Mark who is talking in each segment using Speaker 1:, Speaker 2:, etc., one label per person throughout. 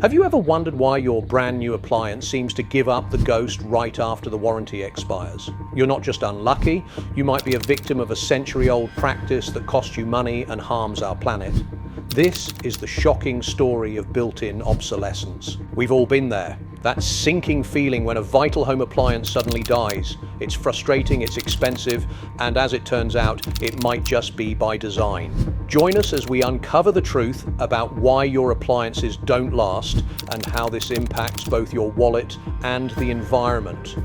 Speaker 1: Have you ever wondered why your brand new appliance seems to give up the ghost right after the warranty expires? You're not just unlucky, you might be a victim of a century-old practice that costs you money and harms our planet. This is the shocking story of built-in obsolescence. We've all been there. That sinking feeling when a vital home appliance suddenly dies. It's frustrating, it's expensive, and as it turns out, it might just be by design. Join us as we uncover the truth about why your appliances don't last and how this impacts both your wallet and the environment.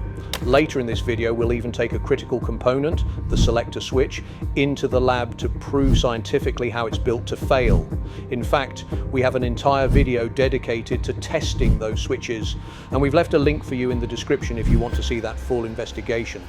Speaker 1: Later in this video, we'll even take a critical component, the selector switch, into the lab to prove scientifically how it's built to fail. In fact, we have an entire video dedicated to testing those switches, and we've left a link for you in the description if you want to see that full investigation.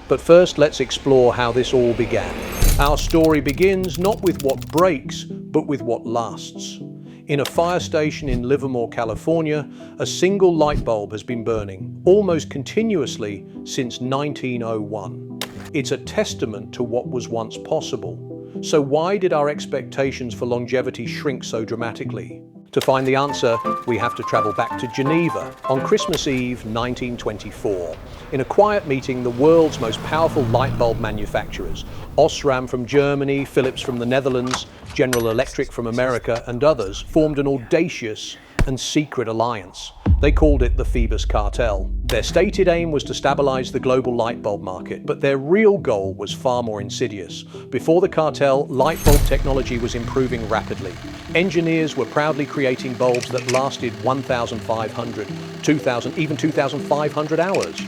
Speaker 1: But first, let's explore how this all began. Our story begins not with what breaks, but with what lasts. In a fire station in Livermore, California, a single light bulb has been burning, almost continuously since 1901. It's a testament to what was once possible. So why did our expectations for longevity shrink so dramatically? To find the answer, we have to travel back to Geneva on Christmas Eve 1924. In a quiet meeting, the world's most powerful light bulb manufacturers, Osram from Germany, Philips from the Netherlands, General Electric from America, and others, formed an audacious and secret alliance. They called it the Phoebus Cartel. Their stated aim was to stabilize the global light bulb market, but their real goal was far more insidious. Before the cartel, light bulb technology was improving rapidly. Engineers were proudly creating bulbs that lasted 1,500, 2,000, even 2,500 hours.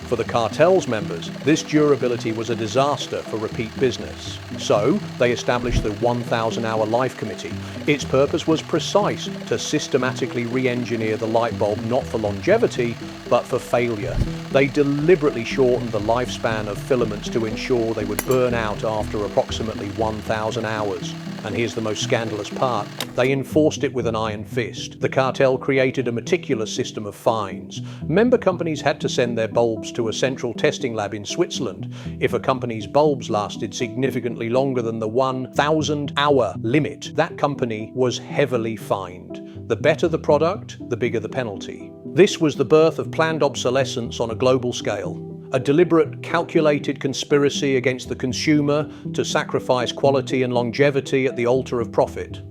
Speaker 1: For the cartel's members, this durability was a disaster for repeat business. So, they established the 1,000-hour life committee. Its purpose was precise: to systematically re-engineer the light bulb not for longevity, but for failure. They deliberately shortened the lifespan of filaments to ensure they would burn out after approximately 1,000 hours. And here's the most scandalous part: they enforced it with an iron fist. The cartel created a meticulous system of fines. Member companies had to send their bulbs to a central testing lab in Switzerland. If a company's bulbs lasted significantly longer than the 1,000-hour limit, that company was heavily fined. The better the product, the bigger the penalty. This was the birth of planned obsolescence on a global scale. A deliberate, calculated conspiracy against the consumer to sacrifice quality and longevity at the altar of profit.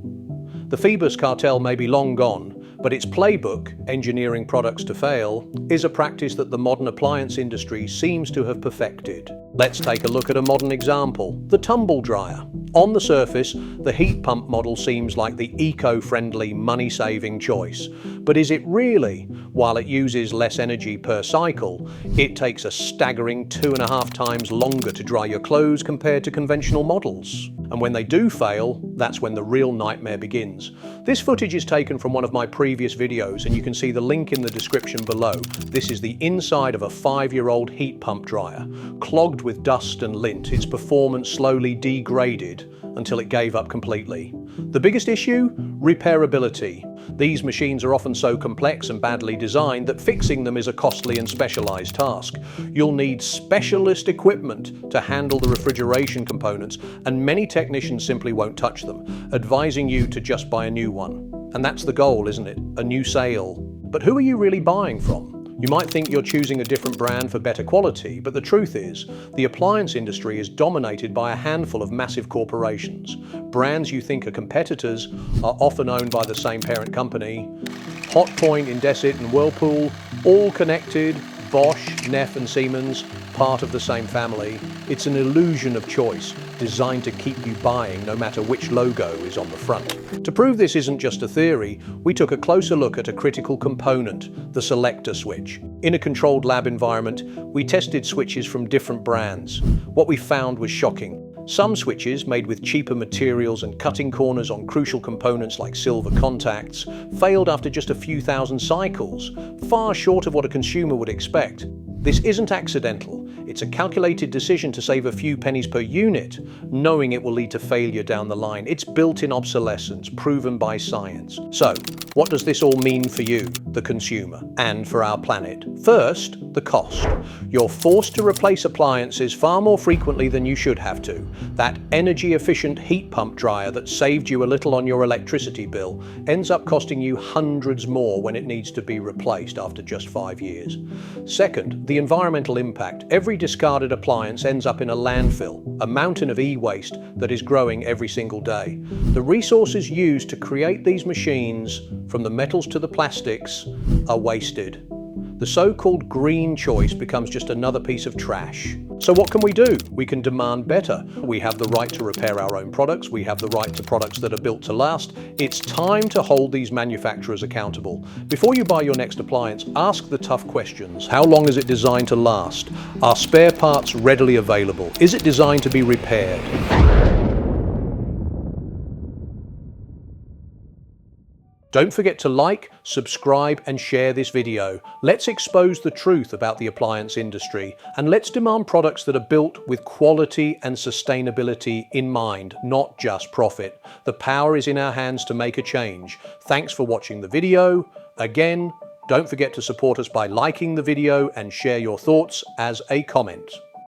Speaker 1: The Phoebus Cartel may be long gone, but its playbook, engineering products to fail, is a practice that the modern appliance industry seems to have perfected. Let's take a look at a modern example: the Tumble dryer. On the surface, the heat pump model seems like the eco-friendly, money-saving choice. But is it really? While it uses less energy per cycle, it takes a staggering 2.5 times longer to dry your clothes compared to conventional models. And when they do fail, that's when the real nightmare begins. This footage is taken from one of my previous videos, and you can see the link in the description below. This is the inside of a 5-year-old heat pump dryer. Clogged with dust and lint, its performance slowly degraded until it gave up completely. The biggest issue? Repairability. These machines are often so complex and badly designed that fixing them is a costly and specialized task. You'll need specialist equipment to handle the refrigeration components, and many technicians simply won't touch them, advising you to just buy a new one. And that's the goal, isn't it? A new sale. But who are you really buying from? You might think you're choosing a different brand for better quality, but the truth is, the appliance industry is dominated by a handful of massive corporations. Brands you think are competitors are often owned by the same parent company. Hotpoint, Indesit, and Whirlpool, all connected. Bosch, Neff, and Siemens, part of the same family. It's an illusion of choice, designed to keep you buying no matter which logo is on the front. To prove this isn't just a theory, we took a closer look at a critical component, the selector switch. In a controlled lab environment, we tested switches from different brands. What we found was shocking. Some switches, made with cheaper materials and cutting corners on crucial components like silver contacts, failed after just a few thousand cycles, far short of what a consumer would expect. This isn't accidental. It's a calculated decision to save a few pennies per unit, knowing it will lead to failure down the line. It's built-in obsolescence, proven by science. So, what does this all mean for you, the consumer, and for our planet? First, the cost. You're forced to replace appliances far more frequently than you should have to. That energy-efficient heat pump dryer that saved you a little on your electricity bill ends up costing you hundreds more when it needs to be replaced after just 5 years. Second, the environmental impact. Every discarded appliance ends up in a landfill, a mountain of e-waste that is growing every single day. The resources used to create these machines, from the metals to the plastics, are wasted. The so-called green choice becomes just another piece of trash. So what can we do? We can demand better. We have the right to repair our own products. We have the right to products that are built to last. It's time to hold these manufacturers accountable. Before you buy your next appliance, ask the tough questions. How long is it designed to last? Are spare parts readily available? Is it designed to be repaired? Don't forget to like, subscribe, and share this video. Let's expose the truth about the appliance industry, and let's demand products that are built with quality and sustainability in mind, not just profit. The power is in our hands to make a change. Thanks for watching the video. Again, don't forget to support us by liking the video and share your thoughts as a comment.